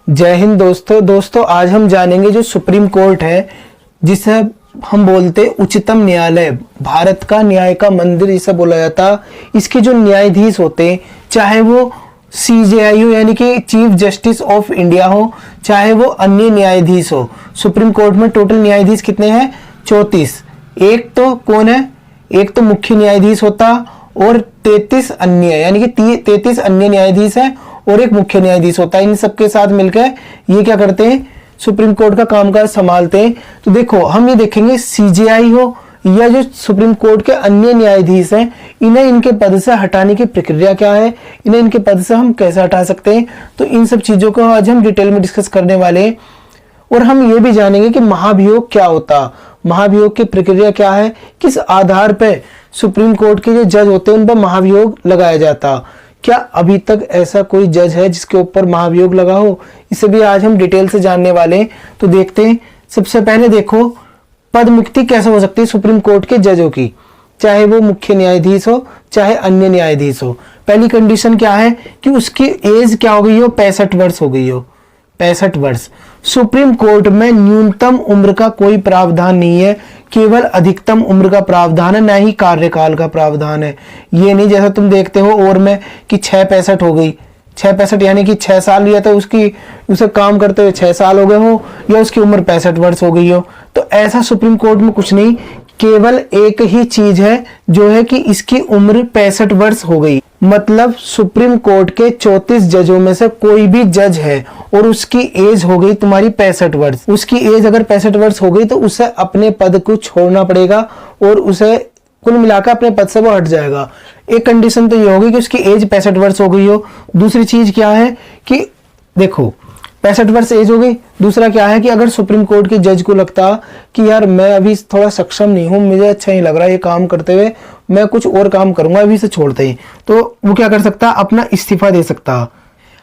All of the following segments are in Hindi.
जय हिंद दोस्तों आज हम जानेंगे जो सुप्रीम कोर्ट है जिसे हम बोलते उच्चतम न्यायालय, भारत का न्याय का मंदिर जिसे बोला जाता। इसके जो न्यायाधीश होते हैं, चाहे वो CJI हो यानी कि चीफ जस्टिस ऑफ इंडिया हो, चाहे वो अन्य न्यायाधीश हो। सुप्रीम कोर्ट में टोटल न्यायाधीश कितने हैं? 34। एक तो कौन है? एक तो मुख्य न्यायाधीश होता और 33 अन्य यानी कि 33 अन्य न्यायाधीश हैं और एक मुख्य न्यायाधीश होता है। इन सबके साथ मिलकर ये क्या करते हैं? सुप्रीम कोर्ट का कामकाज संभालते हैं। तो देखो हम ये देखेंगे CJI हो या जो सुप्रीम कोर्ट के अन्य न्यायाधीश हैं, इन्हें इनके पद से हटाने की प्रक्रिया क्या है, इन्हें इनके पद से हम कैसे हटा सकते हैं। तो इन सब चीजों को आज हम डिटेल में डिस्कस करने वाले हैं। और हम ये भी जानेंगे कि महाभियोग क्या होता, महाभियोग की प्रक्रिया क्या है, किस आधार पर सुप्रीम कोर्ट के जो जज होते हैं उन पर महाभियोग लगाया जाता। क्या अभी तक ऐसा कोई जज है जिसके ऊपर महाभियोग लगा हो? इसे भी आज हम डिटेल से जानने वाले हैं। तो देखते हैं। सबसे पहले देखो पद मुक्ति कैसे हो सकती है सुप्रीम कोर्ट के जजों की, चाहे वो मुख्य न्यायाधीश हो चाहे अन्य न्यायाधीश हो। पहली कंडीशन क्या है कि उसकी एज क्या हो गई हो? 65 वर्ष हो गई हो। 65 वर्ष। सुप्रीम कोर्ट में न्यूनतम उम्र का कोई प्रावधान नहीं है, केवल अधिकतम उम्र का प्रावधान है, ना ही कार्यकाल का प्रावधान है। ये नहीं जैसा तुम देखते हो और में कि 665 हो गई, 665 यानी कि 6 साल लिया था उसे काम करते हुए 6 साल हो गए हो या उसकी उम्र 65 वर्ष हो गई हो। तो ऐसा सुप्रीम कोर्ट में कुछ नहीं, केवल एक ही चीज है जो है कि इसकी उम्र 65 वर्ष हो गई। मतलब सुप्रीम कोर्ट के 34 जजों में से कोई भी जज है और उसकी एज हो गई तुम्हारी 65 वर्ष, उसकी एज अगर 65 वर्ष हो गई तो उसे अपने पद को छोड़ना पड़ेगा और उसे कुल मिलाकर अपने पद से वो हट जाएगा। एक कंडीशन तो ये होगी कि उसकी एज 65 वर्ष हो गई हो। दूसरी चीज क्या है कि देखो 65 वर्ष एज हो गई। दूसरा क्या है कि अगर सुप्रीम कोर्ट के जज को लगता कि यार मैं अभी थोड़ा सक्षम नहीं हूं, मुझे अच्छा नहीं लग रहा ये काम करते हुए, मैं कुछ और काम करूंगा, अभी से छोड़ते ही, तो वो क्या कर सकता? अपना इस्तीफा दे सकता।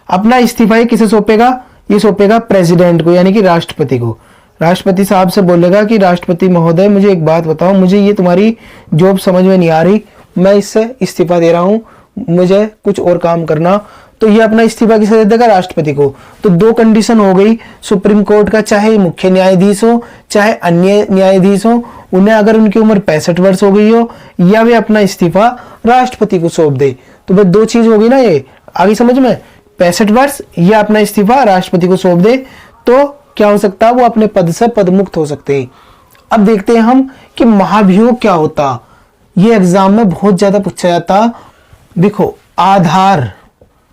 अपना इस्तीफा ये किसे सौंपेगा? ये सौंपेगा प्रेसिडेंट को यानी कि राष्ट्रपति को। राष्ट्रपति साहब से बोलेगा कि राष्ट्रपति महोदय मुझे एक बात बताओ, मुझे ये तुम्हारी जॉब समझ में नहीं आ रही, मैं इससे इस्तीफा दे रहा हूं, मुझे कुछ और काम करना। तो ये अपना इस्तीफा किसे दे देगा? राष्ट्रपति को। तो दो कंडीशन हो गई सुप्रीम कोर्ट का, चाहे मुख्य न्यायाधीश हो चाहे अन्य न्यायाधीश हो, उन्हें अगर उनकी उम्र 65 वर्ष हो गई हो या वे अपना इस्तीफा राष्ट्रपति को सौंप दे। तो बस दो चीज होगी ना, ये आगे समझ में, 65 वर्ष या अपना इस्तीफा राष्ट्रपति को सौंप दे तो क्या हो सकता है? वो अपने पद से पदमुक्त हो सकते हैं। अब देखते हैं हम कि महाभियोग क्या होता। ये एग्जाम में बहुत ज्यादा पूछा जाता। देखो आधार,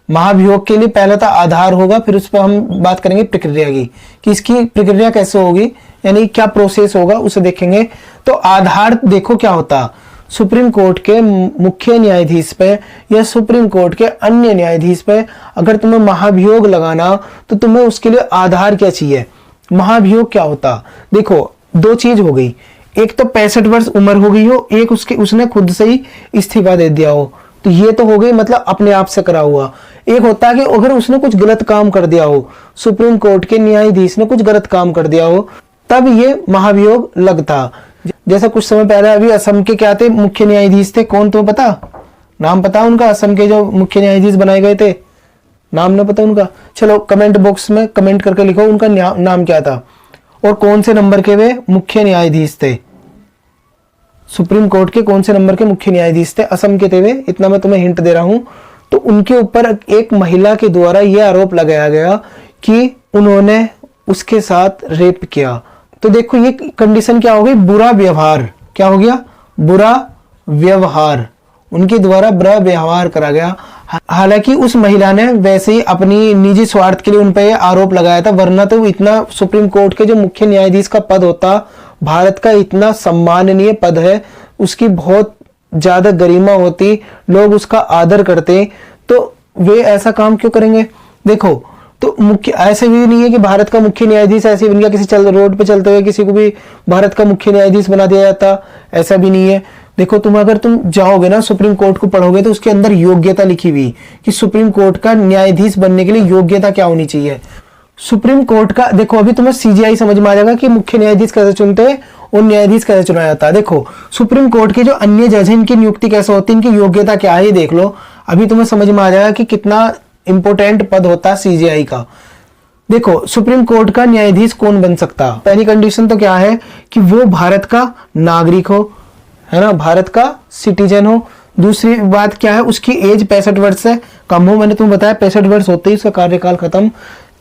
महाभियोग के लिए पहला तो आधार होगा, फिर उस पर हम बात करेंगे प्रक्रिया की कि इसकी प्रक्रिया कैसे होगी, यानी क्या प्रोसेस होगा उसे देखेंगे। तो आधार देखो क्या होता, सुप्रीम कोर्ट के मुख्य न्यायाधीश पे या सुप्रीम कोर्ट के अन्य न्यायाधीश पे अगर तुम्हें महाभियोग लगाना तो तुम्हें उसके लिए आधार क्या चाहिए? महाभियोग क्या होता? देखो दो चीज हो गई, एक तो 65 वर्ष उम्र हो गई हो, एक उसने खुद से ही इस्तीफा दे दिया हो, तो ये तो हो गई मतलब अपने आप से करा हुआ। एक होता है कि अगर उसने कुछ गलत काम कर दिया हो, सुप्रीम कोर्ट के न्यायाधीश ने कुछ गलत काम कर दिया हो, तब ये महाभियोग लगता। जैसे कुछ समय पहले अभी असम के क्या थे मुख्य न्यायाधीश थे, कौन तुम्हें पता? नाम पता उनका? असम के जो मुख्य न्यायाधीश बनाए गए थे, नाम ना पता उनका? चलो कमेंट बॉक्स में कमेंट करके लिखो उनका नाम क्या था और कौन से नंबर के वे मुख्य न्यायाधीश थे। सुप्रीम कोर्ट के कौन से नंबर के मुख्य न्यायाधीश थे? असम के थे वे, इतना मैं तुम्हें हिंट दे रहा हूं। तो उनके ऊपर एक महिला के द्वारा यह आरोप लगाया गया कि उन्होंने उसके साथ रेप किया। तो देखो ये कंडीशन क्या हो गई? बुरा व्यवहार। क्या हो गया? बुरा व्यवहार, उनके द्वारा बुरा व्यवहार करा गया। हालांकि उस महिला ने वैसे ही अपनी निजी स्वार्थ के लिए उन पर यह आरोप लगाया था, वरना तो इतना सुप्रीम कोर्ट के जो मुख्य न्यायाधीश का पद होता, भारत का इतना सम्माननीय पद है, उसकी बहुत ज्यादा गरिमा होती, लोग उसका आदर करते, तो वे ऐसा काम क्यों करेंगे? देखो तो मुख्य ऐसे भी नहीं है कि भारत का मुख्य न्यायाधीश ऐसे बन गया, किसी रोड पे चलते हुए किसी को भी भारत का मुख्य न्यायाधीश बना दिया जाता, ऐसा भी नहीं है। देखो अगर तुम जाओगे ना सुप्रीम कोर्ट को पढ़ोगे तो उसके अंदर योग्यता लिखी हुई कि सुप्रीम कोर्ट का न्यायाधीश बनने के लिए योग्यता क्या होनी चाहिए। सुप्रीम कोर्ट का देखो अभी तुम्हें CJI समझ में आ जाएगा कि मुख्य न्यायाधीश कैसे चुनते हैं और न्यायाधीश कैसे चुना जाता है। देखो सुप्रीम कोर्ट के जो अन्य जज हैं इनकी नियुक्ति कैसे होती है, इनकी योग्यता क्या है, ये देख लो। अभी तुम्हें समझ में आ जाएगा कि कितना इंपोर्टेंट पद होता है CJI का। देखो सुप्रीम कोर्ट का न्यायाधीश कौन बन सकता, पहली कंडीशन तो क्या है कि वो भारत का नागरिक हो, है ना, भारत का सिटीजन हो। दूसरी बात क्या है, उसकी एज 65 वर्ष से कम हो, मैंने तुम्हें बताया 65 वर्ष होते ही उसका कार्यकाल खत्म।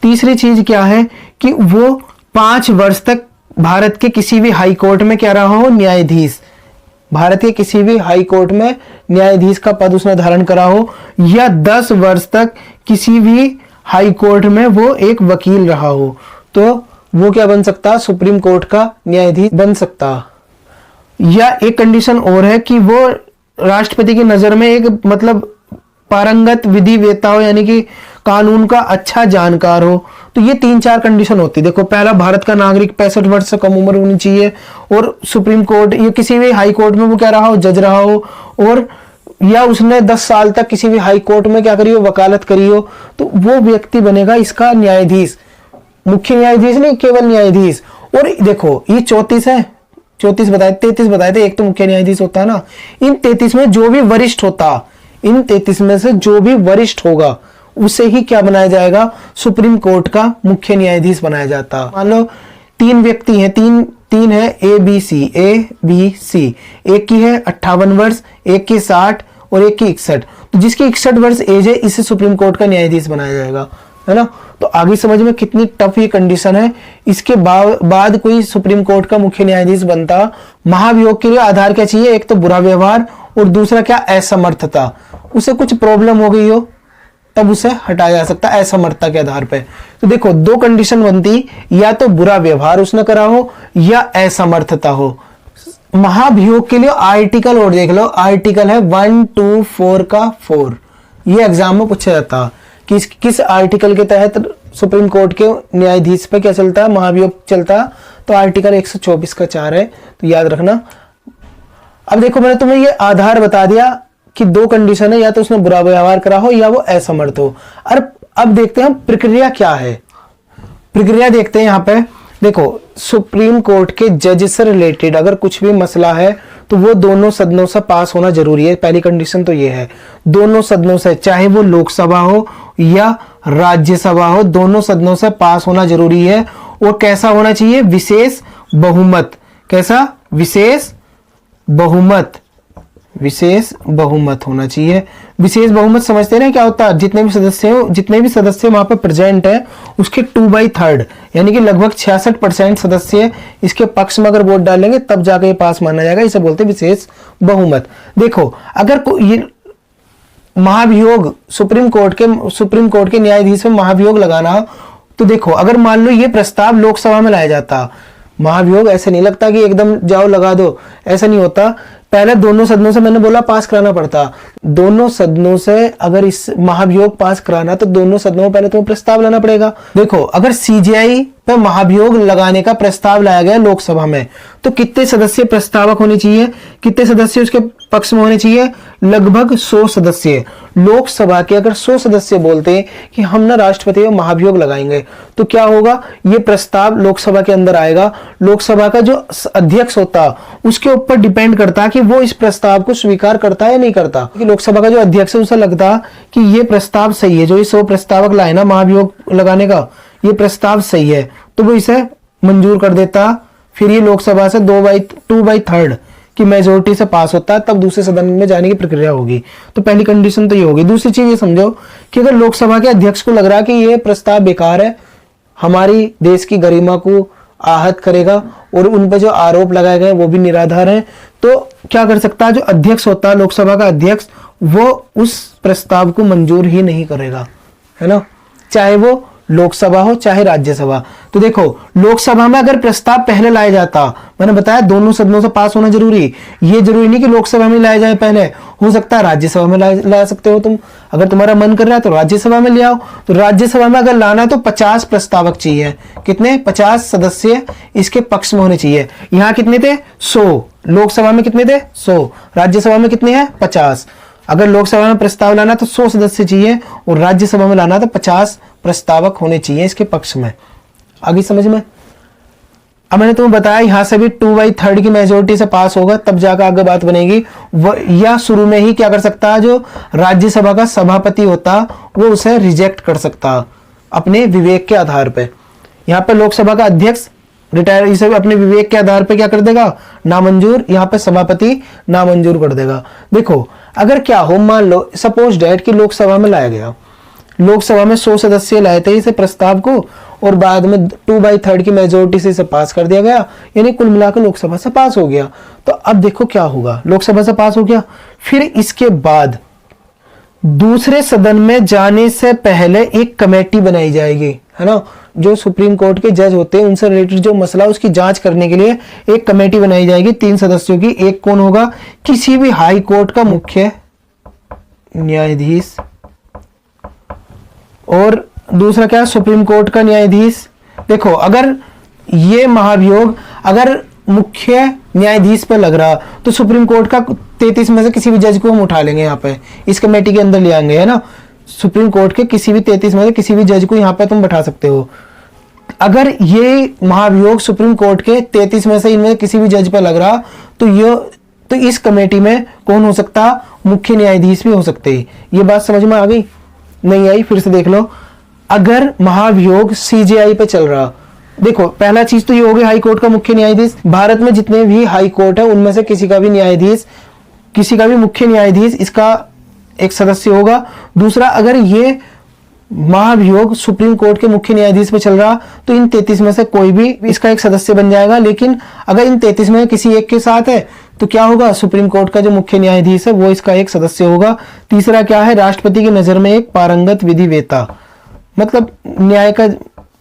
तीसरी चीज क्या है कि वो 5 वर्ष तक भारत के किसी भी हाई कोर्ट में क्या रहा हो, न्यायाधीश, भारत के किसी भी हाई कोर्ट में न्यायाधीश का पद उसने धारण करा हो, या 10 वर्ष तक किसी भी हाई कोर्ट में वो एक वकील रहा हो, तो वो क्या बन सकता, सुप्रीम कोर्ट का न्यायाधीश बन सकता। या एक कंडीशन और है कि वो राष्ट्रपति की नजर में एक मतलब पारंगत विधि वेत्ता हो, यानी कि कानून का अच्छा जानकार हो। तो ये 3-4 कंडीशन होती है। देखो पहला, भारत का नागरिक, 65 वर्ष से कम उम्र होनी चाहिए, और सुप्रीम कोर्ट या किसी भी हाई कोर्ट में वो क्या रहा हो, जज रहा हो, और या उसने 10 साल तक किसी भी हाई कोर्ट में क्या करी हो, वकालत करी हो, तो वो व्यक्ति बनेगा इसका न्यायाधीश। मुख्य न्यायाधीश नहीं, केवल न्यायाधीश। और देखो ये 34 है, 34 बताए, 33 बताए थे, एक तो मुख्य न्यायाधीश होता है ना, इन 33 में जो भी वरिष्ठ होता, इन 33 में से जो भी वरिष्ठ होगा उसे ही क्या बनाया जाएगा, सुप्रीम कोर्ट का मुख्य न्यायाधीश बनाया जाता। मान लो 3 व्यक्ति हैं, तीन है ए बी सी, एक की है 58 वर्ष, एक की 60 और एक की 61, तो जिसकी 61 वर्ष एज है इसे सुप्रीम कोर्ट का न्यायाधीश बनाया जाएगा, है ना। तो आगे समझ में कितनी टफ ये कंडीशन है। इसके बाद कोई सुप्रीम कोर्ट का मुख्य न्यायाधीश बनता, महाभियोग के लिए आधार क्या चाहिए, एक तो बुरा व्यवहार और दूसरा क्या, असमर्थता। उसे कुछ प्रॉब्लम हो गई हो तब उसे हटाया जा सकता है असमर्थता के आधार पे। तो देखो 2 कंडीशन बनती, या तो बुरा व्यवहार उसने करा हो या असमर्थता हो। महाभियोग के लिए आर्टिकल और देख लो, आर्टिकल है 124 का 4, ये एग्जाम में पूछा जाता कि किस आर्टिकल के तहत सुप्रीम कोर्ट के न्यायाधीश पे क्या चलता है, महाभियोग चलता। तो आर्टिकल 124 का 4 है, तो याद रखना। अब देखो मैंने तुम्हें ये आधार बता दिया कि 2 कंडीशन है, या तो उसने बुरा व्यवहार करा हो या वो असमर्थ हो। अब देखते हैं प्रक्रिया क्या है, प्रक्रिया देखते हैं यहाँ पे। देखो सुप्रीम कोर्ट के जज से रिलेटेड अगर कुछ भी मसला है तो वो दोनों सदनों से पास होना जरूरी है। पहली कंडीशन तो ये है, दोनों सदनों से, चाहे वो लोकसभा हो या राज्यसभा हो, दोनों सदनों से पास होना जरूरी है। और कैसा होना चाहिए, विशेष बहुमत। कैसा, विशेष बहुमत, विशेष बहुमत होना चाहिए। विशेष बहुमत समझते हैं क्या होता है, जितने भी सदस्य वहां पर प्रेजेंट है उसके 2/3 यानी कि लगभग 66% सदस्य इसके पक्ष में अगर वोट डालेंगे तब जाकर ये पास माना जाएगा, इसे बोलते हैं विशेष बहुमत। देखो अगर ये महाभियोग सुप्रीम कोर्ट के न्यायाधीश में महाभियोग लगाना हो, तो देखो अगर मान लो ये प्रस्ताव लोकसभा में लाया जाता, महाभियोग ऐसे नहीं लगता कि एकदम जाओ लगा दो, ऐसा नहीं होता। पहले दोनों सदनों से मैंने बोला पास कराना पड़ता। दोनों सदनों से अगर इस महाभियोग पास कराना तो दोनों सदनों में पहले तुम्हें प्रस्ताव लाना पड़ेगा। देखो अगर सीजेआई पे महाभियोग लगाने का प्रस्ताव लाया गया लोकसभा में तो कितने सदस्य प्रस्तावक होने चाहिए, कितने सदस्य उसके पक्ष में होने चाहिए, लगभग 100 सदस्य। लोकसभा के अगर 100 सदस्य बोलते हैं कि हम ना राष्ट्रपति में महाभियोग लगाएंगे तो क्या होगा, ये प्रस्ताव लोकसभा के अंदर आएगा। लोकसभा का जो अध्यक्ष होता उसके ऊपर डिपेंड करता कि वो इस प्रस्ताव को स्वीकार करता है या नहीं करता। कि लोकसभा का जो अध्यक्ष है उसे लगता कि ये प्रस्ताव सही है, जो ये 100 प्रस्तावक लाए ना महाभियोग लगाने का, ये प्रस्ताव सही है, तो वो इसे मंजूर कर देता। फिर ये लोकसभा से 2/3 की मेजोरिटी से पास होता है, तब दूसरे सदन में जाने की प्रक्रिया होगी। तो पहली कंडीशन तो ये होगी। दूसरी चीज ये समझो कि अगर लोकसभा के अध्यक्ष को लग रहा है कि ये प्रस्ताव बेकार है, हमारी देश की गरिमा को आहत करेगा और उन पर जो आरोप लगाए गए वो भी निराधार हैं, तो क्या कर सकता है, जो अध्यक्ष होता है लोकसभा का अध्यक्ष, वो उस प्रस्ताव को मंजूर ही नहीं करेगा, है ना, चाहे वो लोकसभा हो चाहे राज्यसभा। तो देखो लोकसभा में अगर प्रस्ताव पहले लाया जाता, मैंने बताया दोनों सदनों से पास होना जरूरी, ये जरूरी नहीं कि लोकसभा में लाया जाए पहले, हो सकता है राज्यसभा में ला सकते हो तुम, अगर तुम्हारा मन कर रहा है तो राज्यसभा में ले आओ। तो राज्यसभा में अगर लाना तो 50 प्रस्तावक चाहिए, कितने, 50 सदस्य इसके पक्ष में होने चाहिए। यहाँ कितने थे, 100, लोकसभा में कितने थे, 100, राज्यसभा में कितने हैं, 50। अगर लोकसभा में प्रस्ताव लाना तो 100 सदस्य चाहिए और राज्यसभा में लाना तो 50 प्रस्तावक होने चाहिए इसके पक्ष में। आगे समझ में। अब मैंने तुम्हें बताया यहां से भी 2/3 की मेजोरिटी से पास होगा तब जाकर आगे बात बनेगी। या शुरू में ही क्या कर सकता है, जो राज्यसभा का सभापति होता वो उसे रिजेक्ट कर सकता, अपने विवेक के आधार पे। यहाँ पे लोकसभा का अध्यक्ष रिटायर इसे अपने विवेक के आधार पे क्या कर देगा, नामंजूर, यहाँ पे सभापति नामंजूर कर देगा। देखो अगर क्या हो, मान लो सपोज डेट कि लोकसभा में लाया गया, लोकसभा में 100 सदस्य लाए थे इसे प्रस्ताव को, और बाद में 2/3 की मेजोरिटी से इसे पास कर दिया गया, यानी कुल मिलाकर लोकसभा से पास हो गया। तो अब देखो क्या होगा, लोकसभा से पास हो गया, फिर इसके बाद दूसरे सदन में जाने से पहले एक कमेटी बनाई जाएगी, है ना। जो सुप्रीम कोर्ट के जज होते हैं उनसे रिलेटेड जो मसला उसकी जांच करने के लिए एक कमेटी बनाई जाएगी 3 सदस्यों की। एक कौन होगा, किसी भी हाई कोर्ट का मुख्य न्यायाधीश, और दूसरा क्या, सुप्रीम कोर्ट का न्यायाधीश। देखो अगर ये महाभियोग अगर मुख्य न्यायाधीश पे लग रहा तो सुप्रीम कोर्ट का 33 में से किसी भी जज को हम उठा लेंगे, यहाँ पे इस कमेटी के अंदर ले आएंगे, है ना। सुप्रीम कोर्ट के किसी भी 33 में से किसी भी जज को यहाँ पे तुम बैठा सकते हो। अगर ये महाभियोग सुप्रीम कोर्ट के 33 में से इनमें किसी भी जज पे लग रहा तो इस कमेटी में कौन हो सकता, मुख्य न्यायाधीश भी हो सकते हैं। ये बात समझ में आ गई, नहीं आई फिर से देख लो। अगर महाभियोग सीजेआई पे चल रहा, देखो पहला चीज तो ये हो गई हाई कोर्ट का मुख्य न्यायाधीश। भारत में जितने भी हाई कोर्ट है उनमें से किसी का भी न्यायाधीश, किसी का भी मुख्य न्यायाधीश इसका एक सदस्य होगा। दूसरा, अगर ये महाभियोग सुप्रीम कोर्ट के मुख्य न्यायाधीश पे चल रहा तो इन 33 में से कोई भी इसका एक सदस्य बन जाएगा। लेकिन अगर इन 33 में किसी एक के साथ है तो क्या होगा, सुप्रीम कोर्ट का जो मुख्य न्यायाधीश है वो इसका एक सदस्य होगा। तीसरा क्या है, राष्ट्रपति की नजर में एक पारंगत विधिवेता, मतलब न्याय का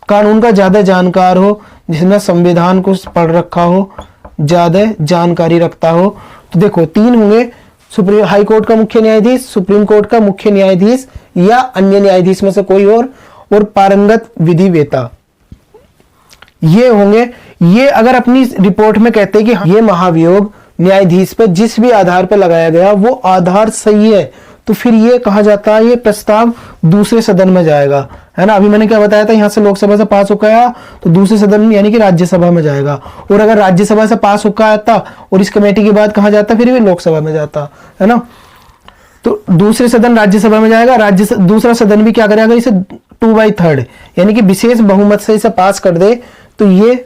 कानून का ज्यादा जानकार हो, जिसने संविधान को पढ़ रखा हो, ज्यादा जानकारी रखता हो। तो देखो 3 होंगे, सुप्रीम हाई कोर्ट का मुख्य न्यायाधीश, सुप्रीम कोर्ट का मुख्य न्यायाधीश या अन्य न्यायाधीश में से कोई और पारंगत विधिवेता, ये होंगे। ये अगर अपनी रिपोर्ट में कहते हैं कि ये महाभियोग न्यायाधीश पर जिस भी आधार पर लगाया गया वो आधार सही है, तो फिर ये कहा जाता है ये प्रस्ताव दूसरे सदन में जाएगा, है ना। अभी मैंने क्या बताया था, यहां से लोकसभा से पास होकर आया तो दूसरे सदन में यानी कि राज्यसभा में जाएगा, और अगर राज्यसभा से पास होकर आता और इस कमेटी के बाद कहा जाता फिर भी लोकसभा में जाता, है ना। तो दूसरे सदन राज्यसभा में जाएगा, दूसरा सदन भी क्या करेगा, इसे 2/3 यानी कि विशेष बहुमत से इसे पास कर दे, तो ये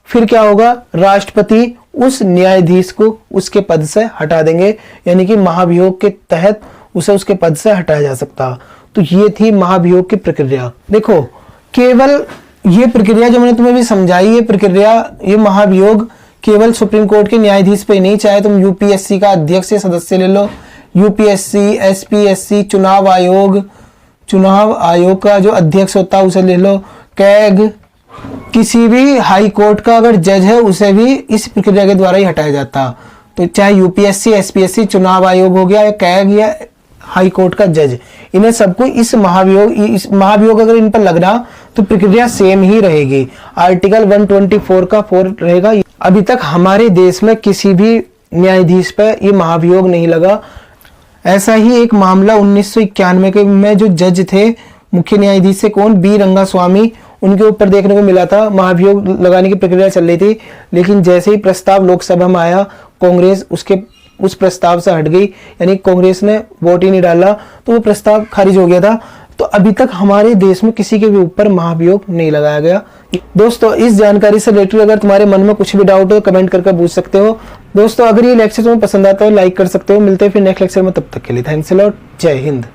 फिर क्या होगा, राष्ट्रपति उस न्यायाधीश को उसके पद से हटा देंगे, यानी कि महाभियोग के तहत उसे उसके पद से हटाया जा सकता। तो ये थी महाभियोग की प्रक्रिया। देखो केवल ये प्रक्रिया जो मैंने तुम्हें भी समझाई, ये प्रक्रिया, ये महाभियोग केवल सुप्रीम कोर्ट के न्यायाधीश पे नहीं, चाहे तुम यूपीएससी का अध्यक्ष या सदस्य ले लो, यूपीएससी, एसपीएससी, चुनाव आयोग का जो अध्यक्ष होता है उसे ले लो, कैग, किसी भी हाई कोर्ट का अगर जज है उसे भी इस प्रक्रिया के द्वारा ही हटाया जाता। तो चाहे यूपीएससी, एसपीएससी, चुनाव आयोग हो गया, या कैग या हाई कोर्ट का जज, इन्हें सबको इस महाभियोग अगर इन पर लग रहा तो प्रक्रिया सेम ही रहेगी। आर्टिकल 124 का 4 रहेगा। अभी तक हमारे देश में किसी भी न्यायाधीश पर ये महाभियोग नहीं लगा। ऐसा ही एक मामला 1991 के में जो जज थे मुख्य न्यायाधीश से कौन, बी रंगास्वामी, उनके ऊपर देखने को मिला था। महाभियोग लगाने की प्रक्रिया चल रही थी, लेकिन जैसे ही प्रस्ताव लोकसभा में आया कांग्रेस उस प्रस्ताव से हट गई, यानी कांग्रेस ने वोट ही नहीं डाला तो वो प्रस्ताव खारिज हो गया था। तो अभी तक हमारे देश में किसी के भी ऊपर महाभियोग नहीं लगाया गया। दोस्तों इस जानकारी से रिलेटेड अगर तुम्हारे मन में कुछ भी डाउट हो तो कमेंट करके पूछ सकते हो। दोस्तों अगर ये लेक्चर तुम्हें पसंद आता है लाइक कर सकते हो। मिलते हैं फिर नेक्स्ट लेक्चर में, तब तक के लिए थैंक्स अ लॉट, जय हिंद।